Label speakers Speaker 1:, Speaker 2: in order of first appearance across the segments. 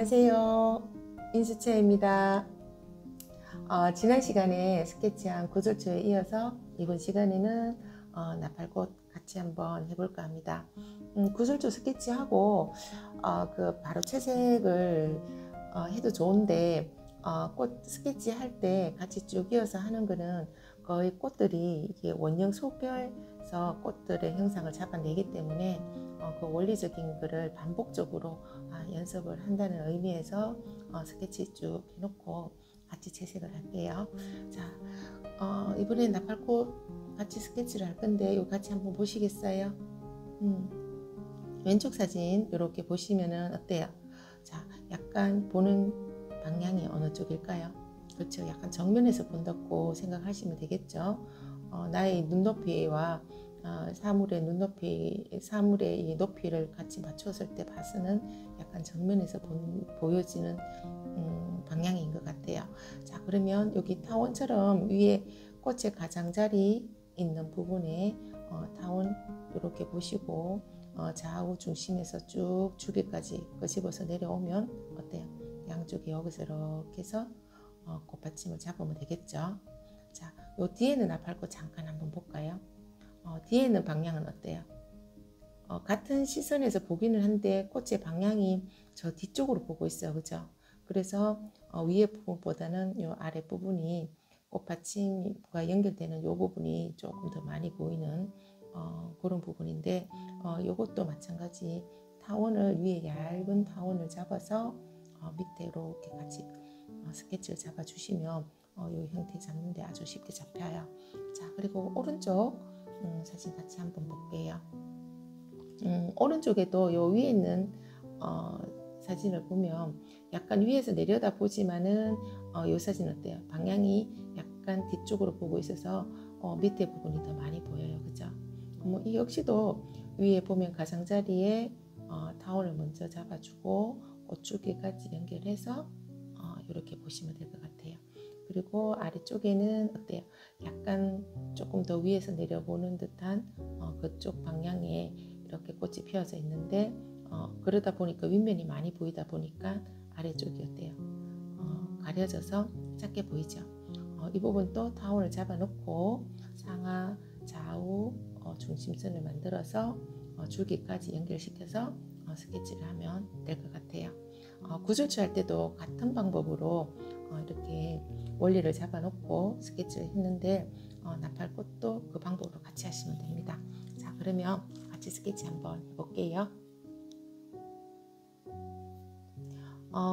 Speaker 1: 안녕하세요. 인수채입니다. 지난 시간에 스케치한 구절초에 이어서 이번 시간에는 나팔꽃 같이 한번 해볼까 합니다. 구절초 스케치하고 바로 채색을 해도 좋은데 꽃 스케치 할 때 같이 쭉 이어서 하는 거는 거의 꽃들이 이게 원형 소별에서 꽃들의 형상을 잡아내기 때문에 그 원리적인 거를 반복적으로 연습을 한다는 의미에서 스케치 쭉 해놓고 같이 채색을 할게요. 자, 이번에 나팔꽃 같이 스케치를 할 건데 이거 같이 한번 보시겠어요? 왼쪽 사진 이렇게 보시면은 어때요? 자, 약간 보는 방향이 어느 쪽일까요? 그렇죠. 약간 정면에서 본다고 생각하시면 되겠죠. 나의 눈높이와 사물의 눈높이, 사물의 이 높이를 같이 맞췄을 때 봐서는 약간 정면에서 보여지는 방향인 것 같아요. 자, 그러면 여기 타원처럼 위에 꽃의 가장자리 있는 부분에 타원 이렇게 보시고 좌우 중심에서 쭉 주기까지 끄집어서 내려오면 어때요? 양쪽에 여기서 이렇게 해서 꽃받침을 잡으면 되겠죠. 자, 요 뒤에는 나팔꽃 잠깐 한번 볼까요? 뒤에는 방향은 어때요? 같은 시선에서 보기는 한데 꽃의 방향이 저 뒤쪽으로 보고 있어요. 그죠? 그래서 위에 부분보다는 요 아래 부분이 꽃받침과 연결되는 요 부분이 조금 더 많이 보이는 그런 부분인데 요것도 마찬가지 타원을 위에 얇은 타원을 잡아서 밑에 이렇게 같이 스케치를 잡아 주시면 이 형태 잡는데 아주 쉽게 잡혀요. 자, 그리고 오른쪽 사진 같이 한번 볼게요. 오른쪽에도 요 위에 있는 사진을 보면 약간 위에서 내려다 보지만은 요 사진 어때요? 방향이 약간 뒤쪽으로 보고 있어서 밑에 부분이 더 많이 보여요. 그죠? 이 역시도 위에 보면 가장자리에 타원을 먼저 잡아주고 꽃줄기까지 연결해서 이렇게 보시면 될 것 같아요. 그리고 아래쪽에는 어때요? 약간 조금 더 위에서 내려보는 듯한 그쪽 방향에 이렇게 꽃이 피어져 있는데 그러다 보니까 윗면이 많이 보이다 보니까 아래쪽이 어때요? 가려져서 작게 보이죠? 이 부분도 타원을 잡아놓고 상하 좌우 중심선을 만들어서 줄기까지 연결시켜서 스케치를 하면 될 것 같아요. 구절초 할 때도 같은 방법으로 이렇게 원리를 잡아놓고 스케치를 했는데 나팔꽃도 그 방법으로 같이 하시면 됩니다. 자, 그러면 같이 스케치 한번 해볼게요.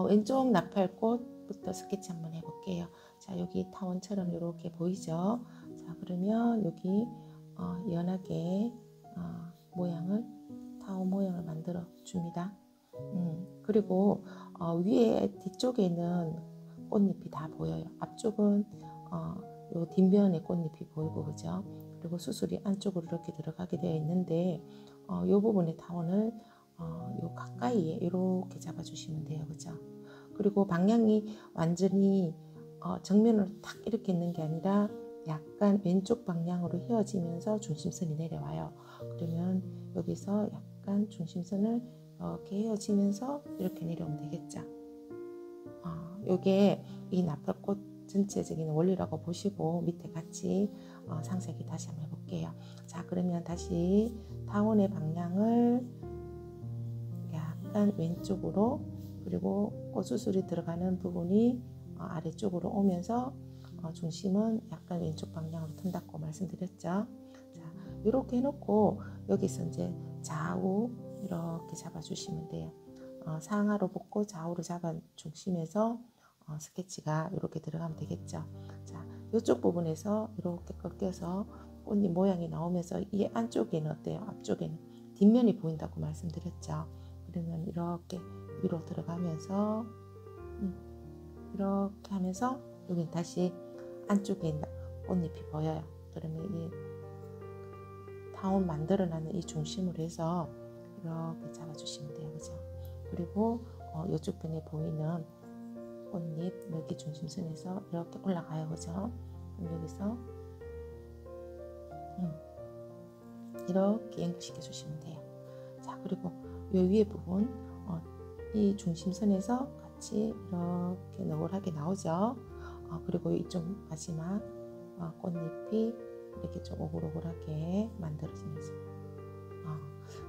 Speaker 1: 왼쪽 나팔꽃부터 스케치 한번 해볼게요. 자, 여기 타원처럼 이렇게 보이죠? 자, 그러면 여기 연하게 모양을 타원 모양을 만들어 줍니다. 그리고 위에 뒤쪽에 있는 꽃잎이 다 보여요. 앞쪽은 요 뒷면에 꽃잎이 보이고 그죠? 그리고 수술이 안쪽으로 이렇게 들어가게 되어 있는데 요 부분의 타원을 요 가까이에 이렇게 잡아주시면 돼요. 그죠? 그리고 방향이 완전히 정면으로 탁 이렇게 있는 게 아니라 약간 왼쪽 방향으로 휘어지면서 중심선이 내려와요. 그러면 여기서 약간 중심선을 이렇게 헤어지면서 이렇게 내려오면 되겠죠. 요게 이 나팔꽃 전체적인 원리라고 보시고 밑에 같이 상세히 다시 한번 해볼게요. 자, 그러면 다시 타원의 방향을 약간 왼쪽으로 그리고 꽃수술이 들어가는 부분이 아래쪽으로 오면서 중심은 약간 왼쪽 방향으로 튼다고 말씀드렸죠. 자, 이렇게 해놓고 여기서 이제 좌우 이렇게 잡아주시면 돼요. 상하로 붙고 좌우로 잡아 중심에서 스케치가 이렇게 들어가면 되겠죠. 자, 이쪽 부분에서 이렇게 꺾여서 꽃잎 모양이 나오면서 이 안쪽에는 어때요? 앞쪽에는 뒷면이 보인다고 말씀드렸죠. 그러면 이렇게 위로 들어가면서 이렇게 하면서 여기 다시 안쪽에 있는 꽃잎이 보여요. 그러면 이 타원 만들어내는 이 중심으로 해서 이렇게 잡아주시면 돼요. 그죠? 그리고 이쪽 편에 보이는 꽃잎 여기 중심선에서 이렇게 올라가요. 그죠? 그럼 여기서 이렇게 연결시켜 주시면 돼요. 자, 그리고 이 위에 부분 이 중심선에서 꽃이 이렇게 너울하게 나오죠. 그리고 이쪽 마지막 꽃잎이 이렇게 좀 오글오글하게 만들어지면서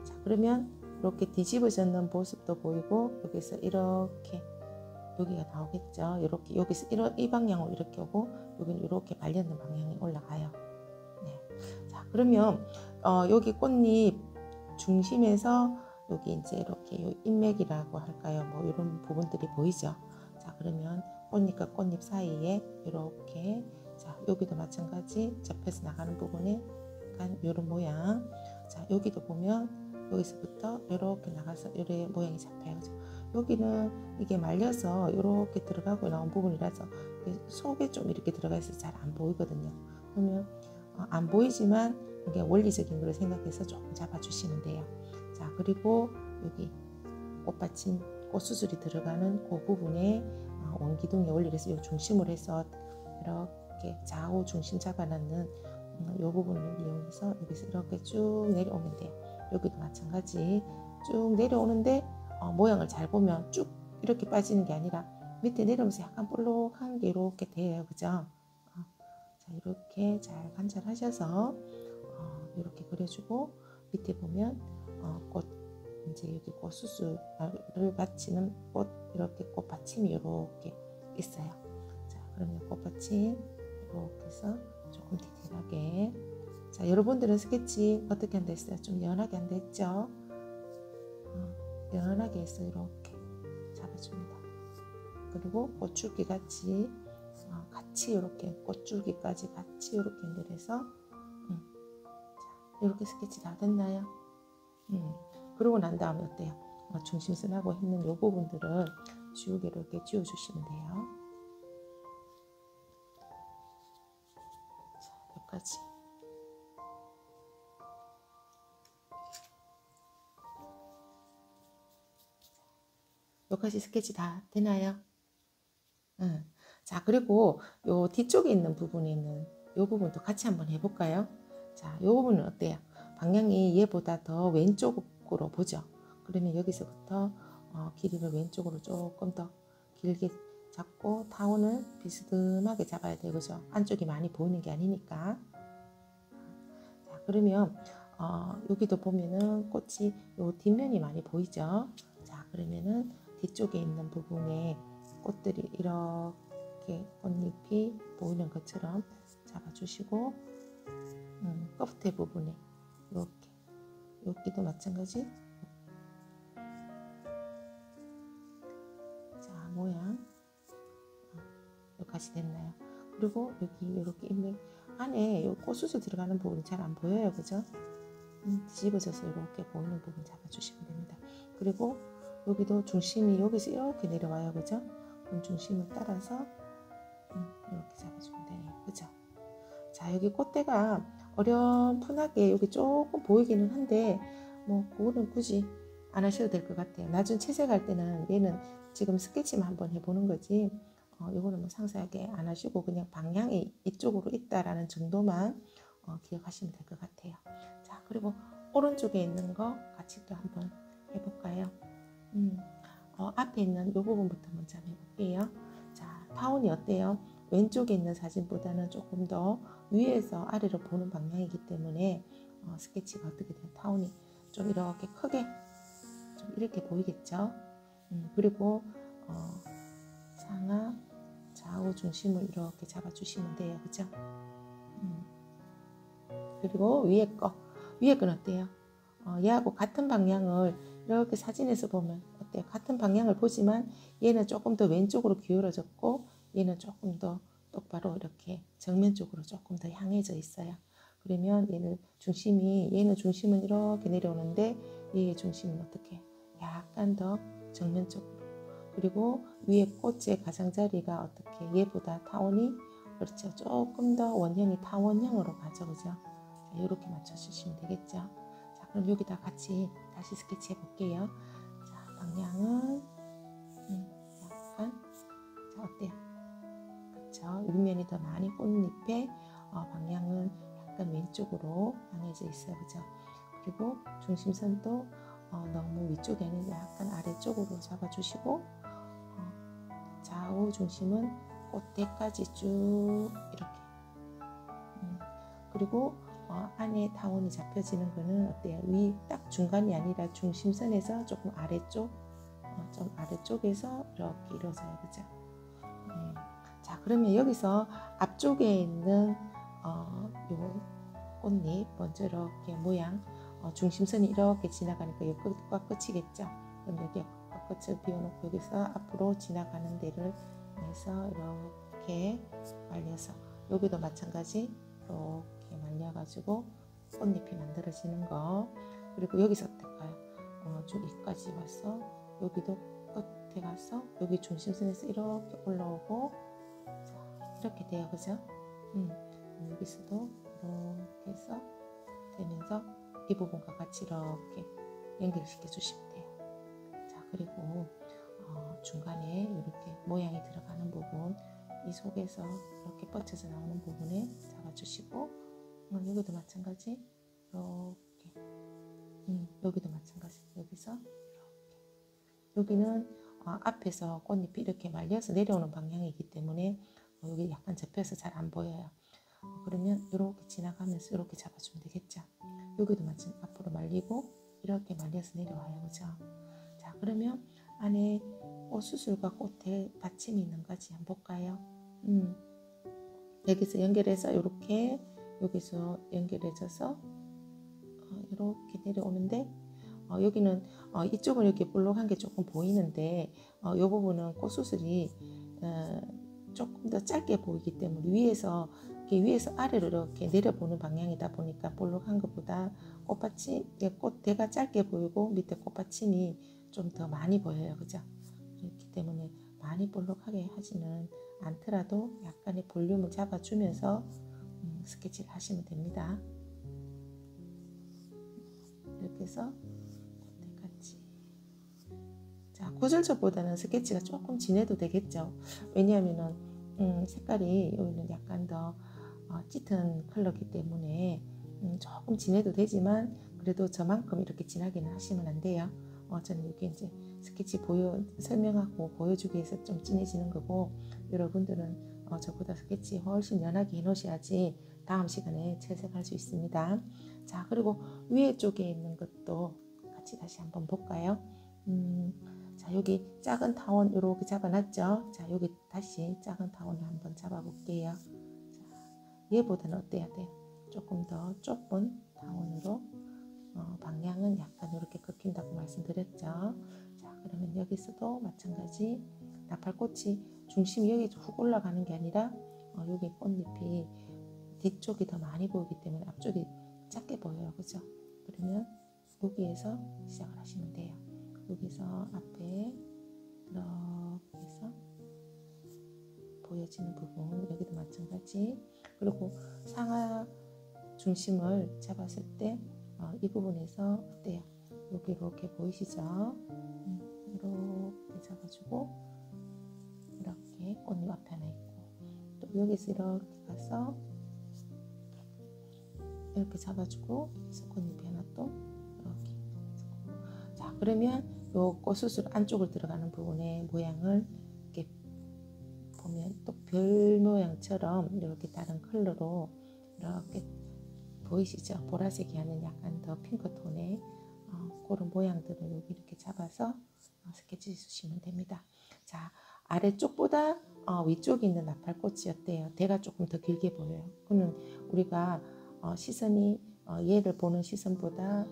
Speaker 1: 자, 그러면 이렇게 뒤집어졌는 모습도 보이고 여기서 이렇게 여기가 나오겠죠. 이렇게 여기서 이 방향으로 이렇게 오고 여기는 이렇게 말렸는 방향이 올라가요. 네. 자, 그러면 여기 꽃잎 중심에서 여기 이제 이렇게 요 인맥이라고 할까요? 뭐 이런 부분들이 보이죠. 자, 그러면 꽃잎과 꽃잎 사이에 이렇게 자, 여기도 마찬가지 접해서 나가는 부분에 약간 이런 모양. 자, 여기도 보면 여기서부터 이렇게 나가서 이렇게 모양이 잡혀요. 그죠? 여기는 이게 말려서 이렇게 들어가고 나온 부분이라서 속에 좀 이렇게 들어가 있어서 잘 안 보이거든요. 그러면 안 보이지만 이게 원리적인 걸 생각해서 조금 잡아주시면 돼요. 자, 그리고 여기 꽃받침, 꽃수술이 들어가는 그 부분에 원기둥의 원리를 해서 이 중심을 해서 이렇게 좌우 중심 잡아놨는 이 부분을 이용해서 여기서 이렇게 쭉 내려오면 돼요. 여기도 마찬가지 쭉 내려오는데 모양을 잘 보면 쭉 이렇게 빠지는 게 아니라 밑에 내려오면서 약간 볼록한 게 이렇게 돼요. 그죠? 자, 이렇게 잘 관찰하셔서 이렇게 그려주고 밑에 보면 꽃 이제 여기 꽃 수술을 받치는 꽃 이렇게 꽃 받침이 이렇게 있어요. 자, 그러면 꽃 받침 이렇게 해서 조금 디테일하게. 자, 여러분들은 스케치 어떻게 한다 했어요? 좀 연하게 한다 했죠? 연하게 해서 이렇게 잡아줍니다. 그리고 꽃줄기 같이 이렇게 꽃줄기까지 같이 이렇게 연결해서 자, 이렇게 스케치 다 됐나요? 그러고 난 다음에 어때요? 중심선하고 있는 이 부분들은 지우개 이렇게 지워주시면 돼요. 자, 여기까지. 여기까지 스케치 다 되나요? 자, 그리고 요 뒤쪽에 있는 부분에 있는 요 부분도 같이 한번 해볼까요? 자, 요 부분은 어때요? 방향이 얘보다 더 왼쪽으로 보죠. 그러면 여기서부터 길이를 왼쪽으로 조금 더 길게 잡고 타원을 비스듬하게 잡아야 돼요. 그죠? 안쪽이 많이 보이는 게 아니니까. 자, 그러면 여기도 보면은 꽃이 요 뒷면이 많이 보이죠? 자, 그러면은 뒤쪽에 있는 부분에 꽃들이 이렇게 꽃잎이 보이는 것처럼 잡아주시고 끝에 부분에 이렇게 여기도 마찬가지. 자, 모양 여기까지 됐나요? 그리고 여기 이렇게 인맥 안에 요 꽃수술 들어가는 부분이 잘 안 보여요. 그죠? 뒤집어져서 이렇게 보이는 부분 잡아주시면 됩니다. 그리고 여기도 중심이 여기서 이렇게 내려와요. 그죠? 그럼 중심을 따라서 이렇게 잡아주면 돼요. 그죠? 자, 여기 꽃대가 어렴풋하게 여기 조금 보이기는 한데 뭐 그거는 굳이 안 하셔도 될 것 같아요. 나중 채색할 때는 얘는 지금 스케치만 한번 해보는 거지 이거는 뭐 상세하게 안 하시고 그냥 방향이 이쪽으로 있다라는 정도만 기억하시면 될 것 같아요. 자, 그리고 오른쪽에 있는 거 같이 또 한번 해볼까요? 앞에 있는 이 부분부터 먼저 해볼게요. 자, 타원이 어때요? 왼쪽에 있는 사진보다는 조금 더 위에서 아래로 보는 방향이기 때문에 스케치가 어떻게 돼요? 타원이 좀 이렇게 크게 좀 이렇게 보이겠죠? 그리고 상하 좌우 중심을 이렇게 잡아주시면 돼요. 그죠? 그리고 위에 건 어때요? 얘하고 같은 방향을 이렇게 사진에서 보면 어때요? 같은 방향을 보지만 얘는 조금 더 왼쪽으로 기울어졌고 얘는 조금 더 똑바로 이렇게 정면 쪽으로 조금 더 향해져 있어요. 그러면 얘는 중심은 이렇게 내려오는데 얘의 중심은 어떻게? 약간 더 정면 쪽으로. 그리고 위에 꽃의 가장자리가 어떻게? 얘보다 타원이 그렇죠. 조금 더 원형이 타원형으로 가죠. 그죠? 자, 이렇게 맞춰주시면 되겠죠. 자, 그럼 여기다 같이 다시 스케치 해볼게요. 자, 방향은 약간 자, 어때요? 그렇죠? 윗면이 더 많이 꽃잎의 방향은 약간 왼쪽으로 향해져 있어요. 그죠? 그리고 중심선도 너무 위쪽이 아니라 약간 아래쪽으로 잡아주시고 좌우 중심은 꽃대까지 쭉 이렇게. 그리고 안에 타원이 잡혀지는 거는 어때요? 위 딱 중간이 아니라 중심선에서 조금 아래쪽, 좀 아래쪽에서 이렇게 이루어져요, 그죠? 자, 그러면 여기서 앞쪽에 있는 요 꽃잎 먼저 이렇게 모양, 중심선이 이렇게 지나가니까 이 끝과 끝이겠죠? 그럼 여기 끝을 비워놓고 여기서 앞으로 지나가는 데를 해서 이렇게 말려서 여기도 마찬가지 이렇게 말려가지고 꽃잎이 만들어지는 거. 그리고 여기서 어떨까요? 쭉 여기까지 와서 여기도 끝에 가서 여기 중심선에서 이렇게 올라오고, 자, 이렇게 돼요, 그죠? 여기서도 이렇게 해서 되면서 이 부분과 같이 이렇게 연결시켜 주시면 돼요. 자, 그리고 중간에 이렇게 모양이 들어가는 부분, 이 속에서 이렇게 뻗쳐서 나오는 부분에 잡아주시고, 여기도 마찬가지 이렇게, 여기도 마찬가지 여기서 이렇게. 여기는 앞에서 꽃잎이 이렇게 말려서 내려오는 방향이기 때문에 여기 약간 접혀서 잘 안 보여요. 그러면 이렇게 지나가면서 이렇게 잡아주면 되겠죠. 여기도 마찬 앞으로 말리고 이렇게 말려서 내려와요, 그죠? 자, 그러면 안에 꽃수술과 꽃에 받침이 있는 거지 한번 볼까요? 여기서 연결해서 이렇게, 여기서 연결해져서 이렇게 내려오는데, 여기는 이쪽은 이렇게 볼록한 게 조금 보이는데, 이 부분은 꽃수술이 조금 더 짧게 보이기 때문에 위에서 아래로 이렇게 내려보는 방향이다 보니까 볼록한 것보다 꽃받침, 꽃대가 짧게 보이고 밑에 꽃받침이 좀 더 많이 보여요, 그죠? 그렇기 때문에 많이 볼록하게 하지는 않더라도 약간의 볼륨을 잡아주면서 스케치를 하시면 됩니다. 이렇게 해서 꽃대까지. 자, 구슬첩보다는 스케치가 조금 진해도 되겠죠. 왜냐하면은 색깔이 여기는 약간 더 짙은 컬러이기 때문에 조금 진해도 되지만 그래도 저만큼 이렇게 진하게는 하시면 안 돼요. 저는 이게 이제 스케치 설명하고 보여주기 위해서 좀 진해지는 거고, 여러분들은 저보다 스케치 훨씬 연하게 해놓으셔야지 다음 시간에 채색할 수 있습니다. 자, 그리고 위에 쪽에 있는 것도 같이 다시 한번 볼까요? 자, 여기 작은 타원 이렇게 잡아놨죠? 자, 여기 다시 작은 타원을 한번 잡아볼게요. 자, 얘보다는 어때야 돼요? 조금 더 좁은 타원으로, 방향은 약간 이렇게 긁힌다고 말씀드렸죠? 자, 그러면 여기서도 마찬가지 나팔꽃이 중심이 여기 훅 올라가는 게 아니라 여기 꽃잎이 뒤쪽이 더 많이 보이기 때문에 앞쪽이 작게 보여요, 그죠? 그러면 여기에서 시작을 하시면 돼요. 여기서 앞에 이렇게 해서 보여지는 부분, 여기도 마찬가지. 그리고 상하 중심을 잡았을 때 이 부분에서 어때요? 여기 이렇게 보이시죠? 이렇게 잡아주고 이렇게 꽃잎 앞에 하나 있고, 또 여기서 이렇게 가서 이렇게 잡아주고 여기서 꽃잎이 하나 또 이렇게. 자, 그러면 요 꽃수술 안쪽을 들어가는 부분의 모양을 이렇게 보면 또 별 모양처럼 이렇게 다른 컬러로 이렇게 보이시죠? 보라색이 아닌 약간 더 핑크톤의 그런 모양들을 여기 이렇게 잡아서 스케치 주시면 됩니다. 자, 아래쪽보다 위쪽에 있는 나팔꽃이 어때요? 대가 조금 더 길게 보여요. 그는 우리가 시선이 얘를 보는 시선보다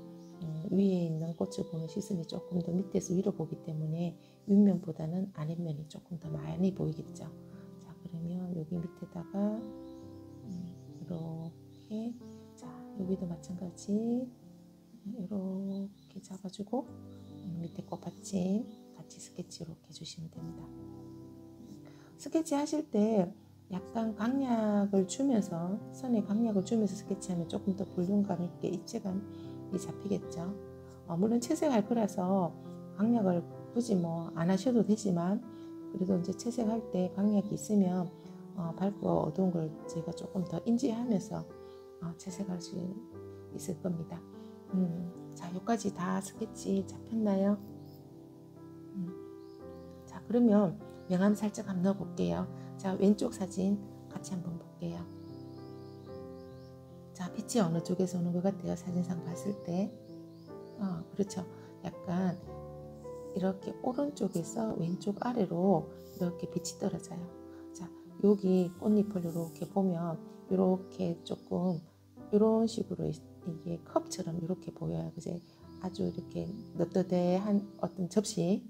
Speaker 1: 위에 있는 꽃을 보는 시선이 조금 더 밑에서 위로 보기 때문에 윗면보다는 아랫면이 조금 더 많이 보이겠죠. 자, 그러면 여기 밑에다가 이렇게, 자, 여기도 마찬가지 이렇게 잡아주고 밑에 꽃받침 같이 스케치 이렇게 해주시면 됩니다. 스케치 하실 때 약간 강약을 주면서, 선에 강약을 주면서 스케치하면 조금 더 볼륨감 있게 입체감이 잡히겠죠. 물론 채색할 거라서 강약을 굳이 안 하셔도 되지만, 그래도 이제 채색할 때 강약이 있으면 밝고 어두운 걸 제가 조금 더 인지하면서 채색할 수 있을 겁니다. 자, 여기까지 다 스케치 잡혔나요? 자, 그러면 명암 살짝 한번 넣어 볼게요. 자, 왼쪽 사진 같이 한번 볼게요. 자, 빛이 어느 쪽에서 오는 것 같아요? 사진상 봤을 때. 그렇죠. 약간 이렇게 오른쪽에서 왼쪽 아래로 이렇게 빛이 떨어져요. 자, 여기 꽃잎을 이렇게 보면 이렇게 조금 이런 식으로 이게 컵처럼 이렇게 보여요. 그제 아주 이렇게 너떠대한 어떤 접시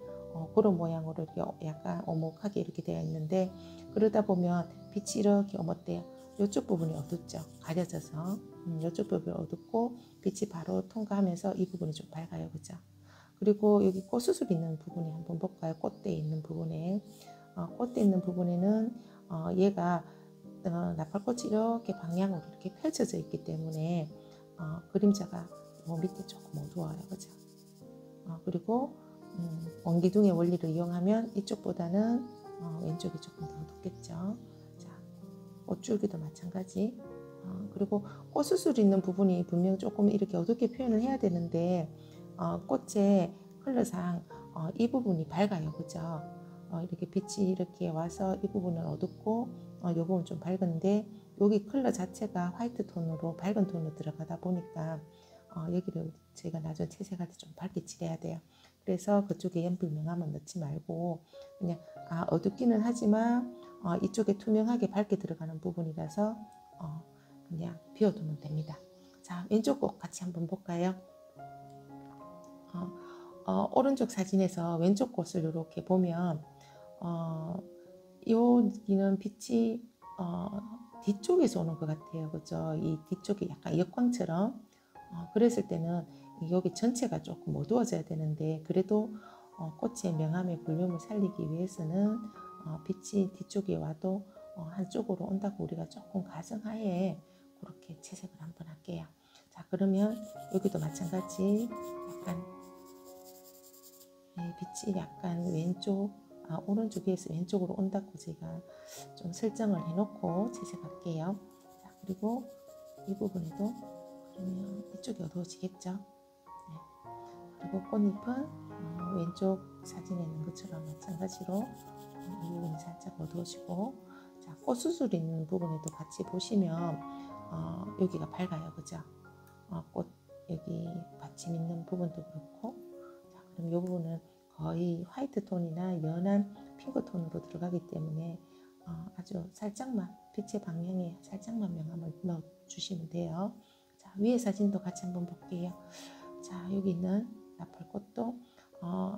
Speaker 1: 그런 모양으로 이렇게 약간 오목하게 이렇게 되어 있는데, 그러다 보면 빛이 이렇게 어둡대요. 이쪽 부분이 어둡죠. 가려져서 이쪽 부분이 어둡고 빛이 바로 통과하면서 이 부분이 좀 밝아요. 그죠? 그리고 여기 꽃수술 있는 부분에 한번 볼까요? 꽃대 있는 부분에 꽃대 있는 부분에는 얘가 나팔꽃이 이렇게 방향으로 이렇게 펼쳐져 있기 때문에 그림자가 밑에 조금 어두워요. 그죠? 그리고 원기둥의 원리를 이용하면 이쪽보다는 왼쪽이 조금 더 어둡겠죠. 자, 꽃줄기도 마찬가지. 그리고 꽃수술 있는 부분이 분명 조금 이렇게 어둡게 표현을 해야 되는데 꽃의 컬러상 이 부분이 밝아요. 그죠? 이렇게 빛이 이렇게 와서 이 부분은 어둡고 이 부분은 좀 밝은데, 여기 컬러 자체가 화이트 톤으로 밝은 톤으로 들어가다 보니까 여기를 저희가 나중에 채색할 때 좀 밝게 칠해야 돼요. 그래서 그쪽에 연필 명암은 넣지 말고 그냥 어둡기는 하지만 이쪽에 투명하게 밝게 들어가는 부분이라서 그냥 비워두면 됩니다. 자, 왼쪽 꽃 같이 한번 볼까요? 오른쪽 사진에서 왼쪽 꽃을 이렇게 보면 여기는 빛이 뒤쪽에서 오는 것 같아요. 그죠? 이 뒤쪽이 약간 역광처럼 그랬을 때는 여기 전체가 조금 어두워져야 되는데, 그래도 꽃의 명암의 볼륨을 살리기 위해서는 빛이 뒤쪽에 와도 한쪽으로 온다고 우리가 조금 가정하에 그렇게 채색을 한번 할게요. 자, 그러면 여기도 마찬가지 약간 빛이 약간 왼쪽 오른쪽에서 왼쪽으로 온다고 제가 좀 설정을 해놓고 채색할게요. 자, 그리고 이 부분에도 그러면 이쪽이 어두워지겠죠. 네. 그리고 꽃잎은 왼쪽 사진에 있는 것처럼 마찬가지로 이 부분이 살짝 어두워지고, 자, 꽃수술 있는 부분에도 같이 보시면 여기가 밝아요. 그죠? 꽃 여기 받침 있는 부분도 그렇고, 자, 그럼 이 부분은 거의 화이트 톤이나 연한 핑크 톤으로 들어가기 때문에 아주 살짝만 빛의 방향에 살짝만 명암을 넣어 주시면 돼요. 자, 위에 사진도 같이 한번 볼게요. 자, 여기 있는 나팔꽃도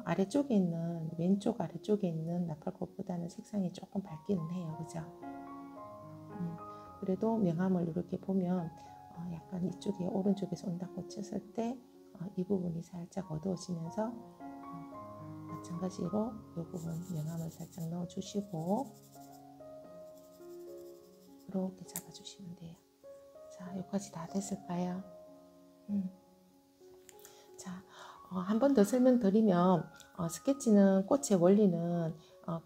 Speaker 1: 아래쪽에 있는 왼쪽 아래쪽에 있는 나팔꽃보다는 색상이 조금 밝기는 해요. 그죠? 그래도 명암을 이렇게 보면 약간 이쪽에 오른쪽에서 온다고 쳤을 때 이 부분이 살짝 어두워지면서 마찬가지로 이 부분 명암을 살짝 넣어 주시고 이렇게 잡아 주시면 돼요. 자, 여기까지 다 됐을까요? 자, 한 번 더 설명드리면 스케치는 꽃의 원리는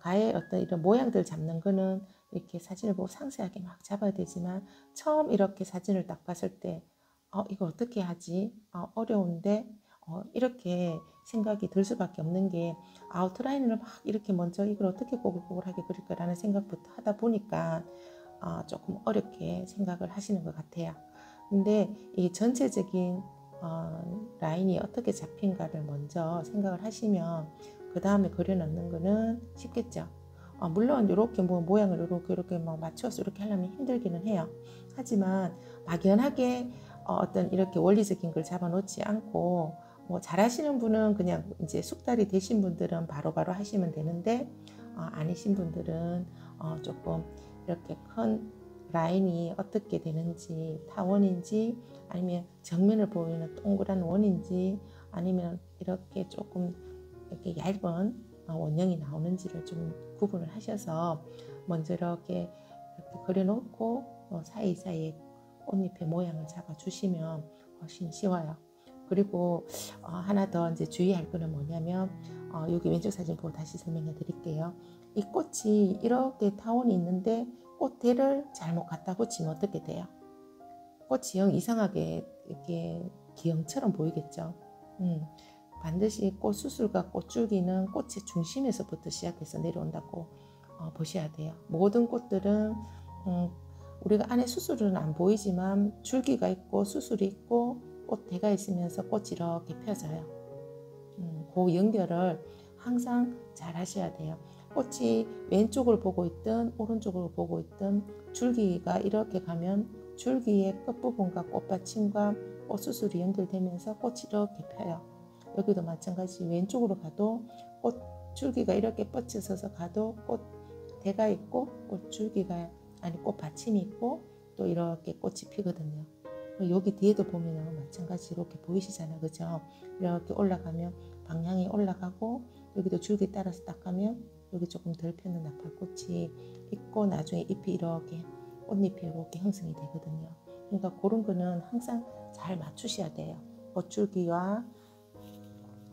Speaker 1: 가의 어떤 이런 모양들 잡는 거는 이렇게 사진을 보고 상세하게 막 잡아야 되지만, 처음 이렇게 사진을 딱 봤을 때 이거 어떻게 하지? 어려운데 이렇게 생각이 들 수밖에 없는 게, 아웃라인을 막 이렇게 먼저 이걸 어떻게 꼬불꼬불하게 그릴까라는 생각부터 하다 보니까 조금 어렵게 생각을 하시는 것 같아요. 근데 이 전체적인 라인이 어떻게 잡힌가를 먼저 생각을 하시면 그 다음에 그려넣는 거는 쉽겠죠. 물론 이렇게 뭐 모양을 이렇게 막 맞춰서 이렇게 하려면 힘들기는 해요. 하지만 막연하게 어떤 이렇게 원리적인 걸 잡아놓지 않고, 뭐 잘하시는 분은 그냥 이제 숙달이 되신 분들은 바로바로 하시면 되는데, 아니신 분들은 조금 이렇게 큰 라인이 어떻게 되는지, 타원인지 아니면 정면을 보이는 동그란 원인지 아니면 이렇게 조금 이렇게 얇은 원형이 나오는지를 좀 구분을 하셔서 먼저 이렇게 그려놓고 사이사이에 꽃잎의 모양을 잡아 주시면 훨씬 쉬워요. 그리고 하나 더 이제 주의할 거는 뭐냐면, 여기 왼쪽 사진 보고 다시 설명해 드릴게요. 이 꽃이 이렇게 타원이 있는데 꽃대를 잘못 갖다 붙이면 어떻게 돼요? 꽃이 영 이상하게 이렇게 기형처럼 보이겠죠. 반드시 꽃 수술과 꽃줄기는 꽃의 중심에서부터 시작해서 내려온다고 보셔야 돼요. 모든 꽃들은 우리가 안에 수술은 안 보이지만 줄기가 있고 수술이 있고 꽃대가 있으면서 꽃이 이렇게 펴져요. 그 연결을 항상 잘 하셔야 돼요. 꽃이 왼쪽을 보고 있든 오른쪽을 보고 있든 줄기가 이렇게 가면 줄기의 끝부분과 꽃받침과 꽃수술이 연결되면서 꽃이 이렇게 펴요. 여기도 마찬가지 왼쪽으로 가도 꽃 줄기가 이렇게 뻗쳐서서 가도 꽃대가 있고 꽃 줄기가 아니 꽃 받침이 있고 또 이렇게 꽃이 피거든요. 여기 뒤에도 보면 마찬가지 이렇게 보이시잖아요. 그죠? 이렇게 올라가면 방향이 올라가고 여기도 줄기 따라서 딱 가면 여기 조금 덜 펴는 나팔꽃이 있고 나중에 잎이 이렇게 꽃잎이 이렇게 형성이 되거든요. 그러니까 그런 거는 항상 잘 맞추셔야 돼요. 꽃줄기와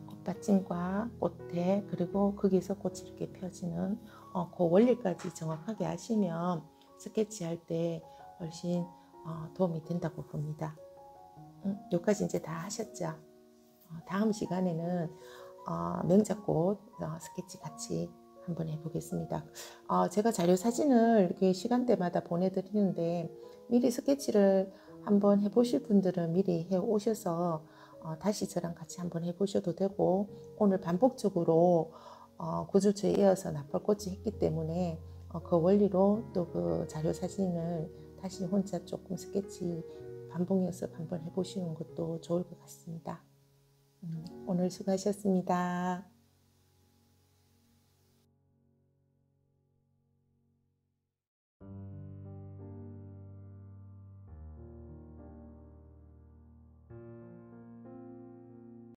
Speaker 1: 꽃받침과 꽃대 그리고 거기서 꽃이 이렇게 펴지는 그 원리까지 정확하게 아시면 스케치할 때 훨씬 도움이 된다고 봅니다. 여기까지 이제 다 하셨죠? 다음 시간에는 명작꽃 스케치 같이 한번 해보겠습니다. 제가 자료 사진을 이렇게 시간대마다 보내드리는데 미리 스케치를 한번 해보실 분들은 미리 해 오셔서 다시 저랑 같이 한번 해보셔도 되고 오늘 반복적으로 9주초에 이어서 나팔꽃이 했기 때문에 그 원리로 또 그 자료 사진을 다시 혼자 조금 스케치 반복 연습 한번 해보시는 것도 좋을 것 같습니다. 오늘 수고하셨습니다.